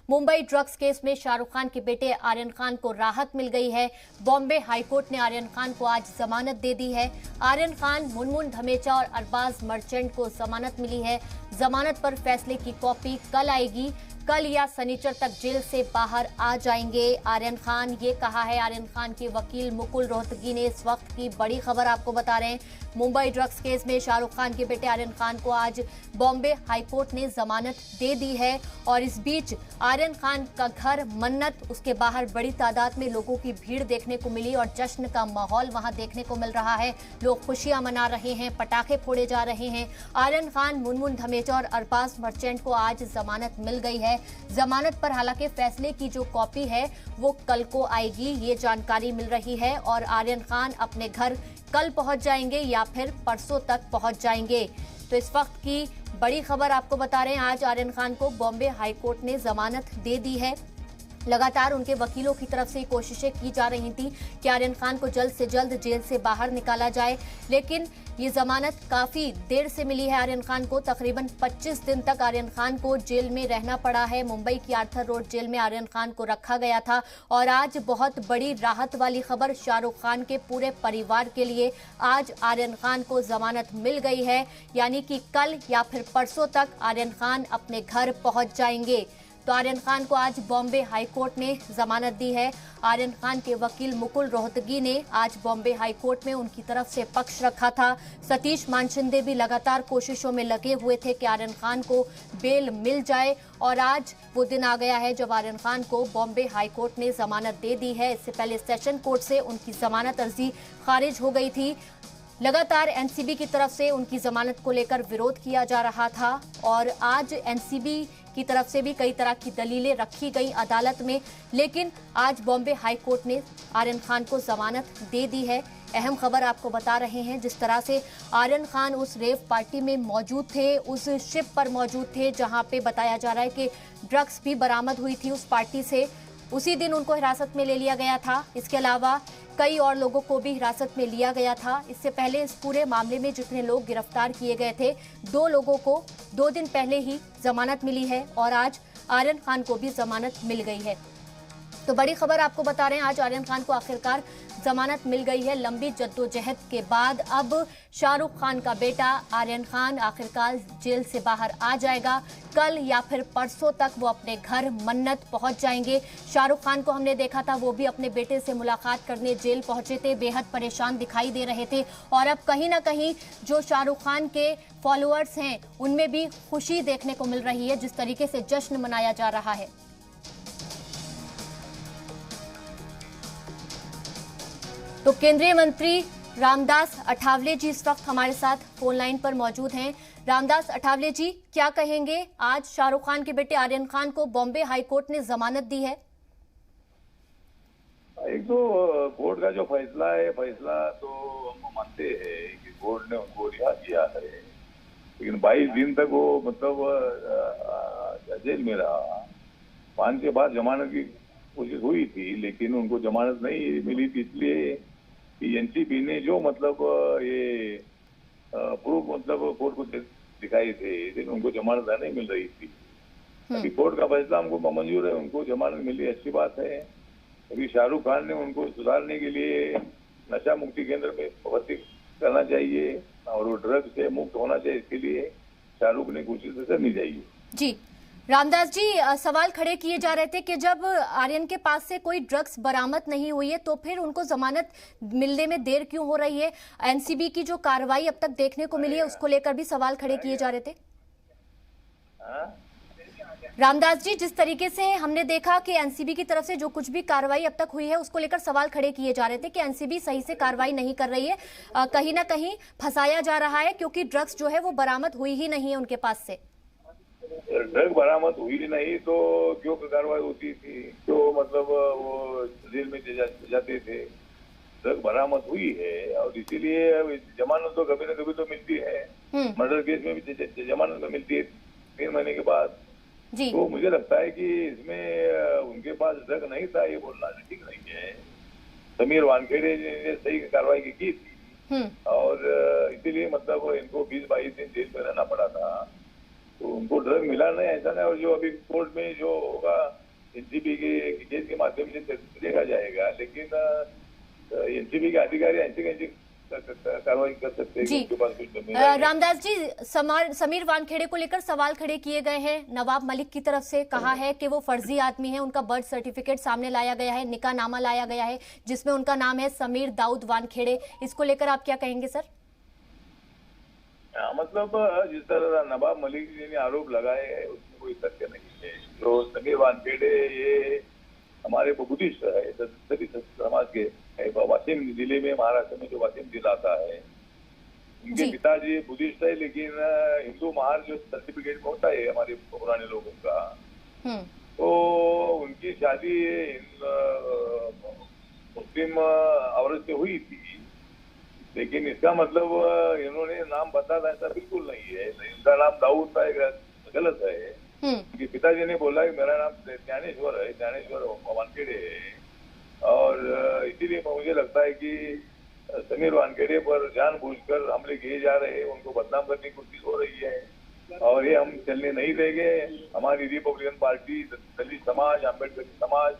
Mumbai drugs case में शाहरुख खान के बेटे आर्यन खान को राहत मिल गई है। बॉम्बे हाईकोर्ट ने आर्यन खान को आज जमानत दे दी है। आर्यन खान, मुनमुन धमेचा और अरबाज मर्चेंट को जमानत मिली है। जमानत पर फैसले की कॉपी कल आएगी। कल या शनिचर तक जेल से बाहर आ जाएंगे आर्यन खान, ये कहा है आर्यन खान के वकील मुकुल रोहतगी ने। इस वक्त की बड़ी खबर आपको बता रहे हैं। मुंबई ड्रग्स केस में शाहरुख खान के बेटे आर्यन खान को आज बॉम्बे हाईकोर्ट ने जमानत दे दी है। और इस बीच आर्यन खान का घर मन्नत, उसके बाहर बड़ी तादाद में लोगों की भीड़ देखने को मिली और जश्न का माहौल वहां देखने को मिल रहा है। लोग खुशियां मना रहे हैं, पटाखे फोड़े जा रहे हैं। आर्यन खान, मुनमुन धमेचा और अरबाज मर्चेंट को आज जमानत मिल गई है। जमानत पर हालांकि फैसले की जो कॉपी है वो कल को आएगी, ये जानकारी मिल रही है। और आर्यन खान अपने घर कल पहुंच जाएंगे या फिर परसों तक पहुंच जाएंगे। तो इस वक्त की बड़ी खबर आपको बता रहे हैं, आज आर्यन खान को बॉम्बे हाईकोर्ट ने जमानत दे दी है। लगातार उनके वकीलों की तरफ से कोशिशें की जा रही थी कि आर्यन खान को जल्द से जल्द जेल से बाहर निकाला जाए, लेकिन ये जमानत काफी देर से मिली है आर्यन खान को। तकरीबन 25 दिन तक आर्यन खान को जेल में रहना पड़ा है। मुंबई की आर्थर रोड जेल में आर्यन खान को रखा गया था। और आज बहुत बड़ी राहत वाली खबर शाहरुख खान के पूरे परिवार के लिए, आज आर्यन खान को जमानत मिल गई है, यानी कि कल या फिर परसों तक आर्यन खान अपने घर पहुंच जाएंगे। तो आर्यन खान को आज बॉम्बे हाईकोर्ट ने जमानत दी है। आर्यन खान के वकील मुकुल रोहतगी ने आज बॉम्बे हाईकोर्ट में उनकी तरफ से पक्ष रखा था। सतीश मानशिंदे भी लगातार कोशिशों में लगे हुए थे कि आर्यन खान को बेल मिल जाए। और आज वो दिन आ गया है जब आर्यन खान को बॉम्बे हाईकोर्ट ने जमानत दे दी है। इससे पहले सेशन कोर्ट से उनकी जमानत अर्जी खारिज हो गई थी। लगातार एनसीबी की तरफ से उनकी जमानत को लेकर विरोध किया जा रहा था और आज एनसीबी की तरफ से भी कई तरह की दलीलें रखी गई अदालत में, लेकिन आज बॉम्बे हाईकोर्ट ने आर्यन खान को जमानत दे दी है। अहम खबर आपको बता रहे हैं, जिस तरह से आर्यन खान उस रेव पार्टी में मौजूद थे, उस शिप पर मौजूद थे जहां पे बताया जा रहा है कि ड्रग्स भी बरामद हुई थी उस पार्टी से। उसी दिन उनको हिरासत में ले लिया गया था। इसके अलावा कई और लोगों को भी हिरासत में लिया गया था। इससे पहले इस पूरे मामले में जितने लोग गिरफ्तार किए गए थे, 2 लोगों को 2 दिन पहले ही जमानत मिली है और आज आर्यन खान को भी जमानत मिल गई है। तो बड़ी खबर आपको बता रहे हैं, आज आर्यन खान को आखिरकार जमानत मिल गई है। लंबी जद्दोजहद के बाद अब शाहरुख खान का बेटा आर्यन खान आखिरकार जेल से बाहर आ जाएगा। कल या फिर परसों तक वो अपने घर मन्नत पहुंच जाएंगे। शाहरुख खान को हमने देखा था, वो भी अपने बेटे से मुलाकात करने जेल पहुंचे थे, बेहद परेशान दिखाई दे रहे थे। और अब कहीं ना कहीं जो शाहरुख खान के फॉलोअर्स हैं उनमें भी खुशी देखने को मिल रही है, जिस तरीके से जश्न मनाया जा रहा है। तो केंद्रीय मंत्री रामदास अठावले जी इस वक्त हमारे साथ फोन लाइन पर मौजूद हैं। रामदास अठावले जी, क्या कहेंगे, आज शाहरुख खान के बेटे आर्यन खान को बॉम्बे हाईकोर्ट ने जमानत दी है। एक तो कोर्ट का जो फैसला है, फैसला तो हम मानते हैं कि कोर्ट ने उनको रिहा किया है, लेकिन 22 दिन तक वो मतलब जेल में रहा। 5 के बाद जमानत की कोशिश हुई थी, लेकिन उनको जमानत नहीं मिली थी, इसलिए एनसीबी ने जो मतलब ये प्रूफ मतलब कोर्ट को दिखाए थे, लेकिन उनको जमानत नहीं मिल रही थी। अभी कोर्ट का फैसला हमको मंजूर है, उनको जमानत मिली, अच्छी बात है। अभी शाहरुख खान ने उनको सुधारने के लिए नशा मुक्ति केंद्र में भर्ती करना चाहिए और वो ड्रग से मुक्त होना चाहिए, इसके लिए शाहरुख ने कोशिश करनी चाहिए। जी रामदास जी, सवाल खड़े किए जा रहे थे कि जब आर्यन के पास से कोई ड्रग्स बरामद नहीं हुई है तो फिर उनको जमानत मिलने में देर क्यों हो रही है। एनसीबी की जो कार्रवाई अब तक देखने को मिली है उसको लेकर भी सवाल खड़े किए जा रहे थे। रामदास जी, जिस तरीके से हमने देखा कि एनसीबी की तरफ से जो कुछ भी कार्रवाई अब तक हुई है उसको लेकर सवाल खड़े किए जा रहे थे कि एनसीबी सही से कार्रवाई नहीं कर रही है, कहीं ना कहीं फंसाया जा रहा है, क्योंकि ड्रग्स जो है वो बरामद हुई ही नहीं है उनके पास से। ड्रग बरामद हुई नहीं तो क्यों कार्रवाई होती थी, तो मतलब वो जेल में जाते थे। ड्रग बरामद हुई है और इसीलिए जमानत तो कभी न कभी तो मिलती है। मर्डर केस में भी जमानत तो मिलती है 3 महीने के बाद। तो मुझे लगता है कि इसमें उनके पास ड्रग नहीं था, ये बोलना ठीक नहीं है। समीर वानखेड़े ने सही कार्रवाई की थी और इसीलिए मतलब इनको 20-22 दिन जेल में रहना पड़ा था। तो उनको ड्रग मिला नहीं, ऐसा नहीं। और जो अभी कोर्ट में जो होगा एनसीबी के केस के माध्यम से देखा जाएगा, लेकिन एनसीबी के अधिकारी ऐसी कैसी कार्रवाई कर सकते हैं जी। उनके पास कुछ जमीन है। रामदास जी, समीर वानखेड़े को लेकर सवाल खड़े किए गए हैं। नवाब मलिक की तरफ से कहा है कि वो फर्जी आदमी है, उनका बर्थ सर्टिफिकेट सामने लाया गया है, निकाहनामा लाया गया है जिसमें उनका नाम है समीर दाऊद वानखेड़े। इसको लेकर आप क्या कहेंगे सर? मतलब जिस तरह नवाब मलिक जी ने आरोप लगाए हैं उसमें कोई तथ्य नहीं है। जो समीर वानखेड़े ये हमारे बुद्धिस्ट है, दलित समाज के वाशिम जिले में, महाराष्ट्र में जो वाशिम जिला आता है, उनके पिताजी बुद्धिस्ट है, लेकिन हिंदू महार जो सर्टिफिकेट में होता है हमारे पुराने लोगों का, तो उनकी शादी मुस्लिम औरत से हुई थी। लेकिन इसका मतलब इन्होंने नाम बताया ऐसा बिल्कुल नहीं है। इनका नाम दाऊद था, गलत है। उनके पिताजी ने बोला कि मेरा नाम ज्ञानेश्वर है, ज्ञानेश्वर वानखेड़े है। और इसीलिए मुझे लगता है कि समीर वानखेड़े पर जानबूझकर हमले किए जा रहे हैं, उनको बदनाम करने की कोशिश हो रही है और ये हम चलने नहीं देंगे। हमारी रिपब्लिकन पार्टी, दलित समाज, अम्बेडकर समाज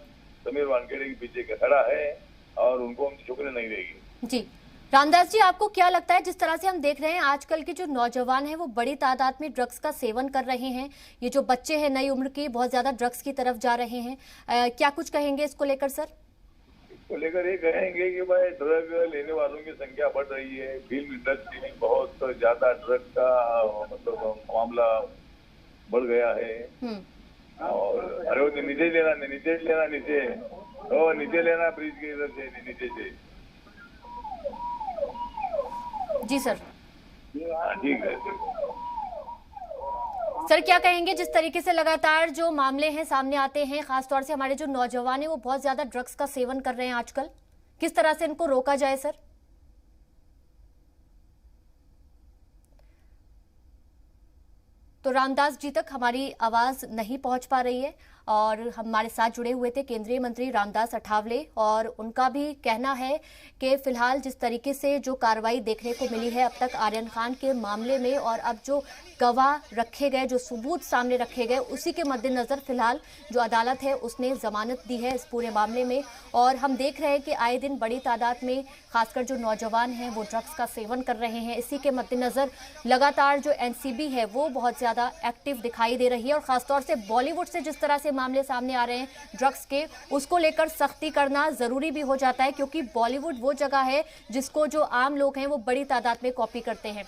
समीर वानखेड़े के पीछे खड़ा है और उनको हम झुकने नहीं देंगे। जी रामदास जी, आपको क्या लगता है, जिस तरह से हम देख रहे हैं आजकल के जो नौजवान हैं वो बड़ी तादाद में ड्रग्स का सेवन कर रहे हैं, ये जो बच्चे हैं नई उम्र के बहुत ज्यादा ड्रग्स की तरफ जा रहे हैं, क्या कुछ कहेंगे इसको लेकर सर? इसको लेकर ये कहेंगे कि भाई ड्रग लेने वालों की संख्या बढ़ रही है। फिल्म इंडस्ट्री में बहुत ज्यादा ड्रग का मतलब मामला बढ़ गया है। और अरे नीचे लेना नीचे लेना ब्रिज के इधर से नीचे से। जी सर। ठीक है सर, क्या कहेंगे जिस तरीके से लगातार जो मामले हैं सामने आते हैं, खासतौर से हमारे जो नौजवान हैं वो बहुत ज्यादा ड्रग्स का सेवन कर रहे हैं आजकल, किस तरह से इनको रोका जाए सर? तो रामदास जी तक हमारी आवाज नहीं पहुंच पा रही है और हमारे साथ जुड़े हुए थे केंद्रीय मंत्री रामदास अठावले, और उनका भी कहना है कि फिलहाल जिस तरीके से जो कार्रवाई देखने को मिली है अब तक आर्यन खान के मामले में, और अब जो गवाह रखे गए, जो सबूत सामने रखे गए, उसी के मद्देनजर फिलहाल जो अदालत है उसने जमानत दी है इस पूरे मामले में। और हम देख रहे हैं कि आए दिन बड़ी तादाद में खासकर जो नौजवान हैं वो ड्रग्स का सेवन कर रहे हैं। इसी के मद्देनजर लगातार जो एनसीबी है वो बहुत ज्यादा एक्टिव दिखाई दे रही है, और खासतौर से बॉलीवुड से जिस तरह से मामले सामने आ रहे हैं ड्रग्स के, उसको लेकर सख्ती करना जरूरी भी हो जाता है, क्योंकि बॉलीवुड वो जगह है जिसको जो आम लोग हैं वो बड़ी तादाद में कॉपी करते हैं।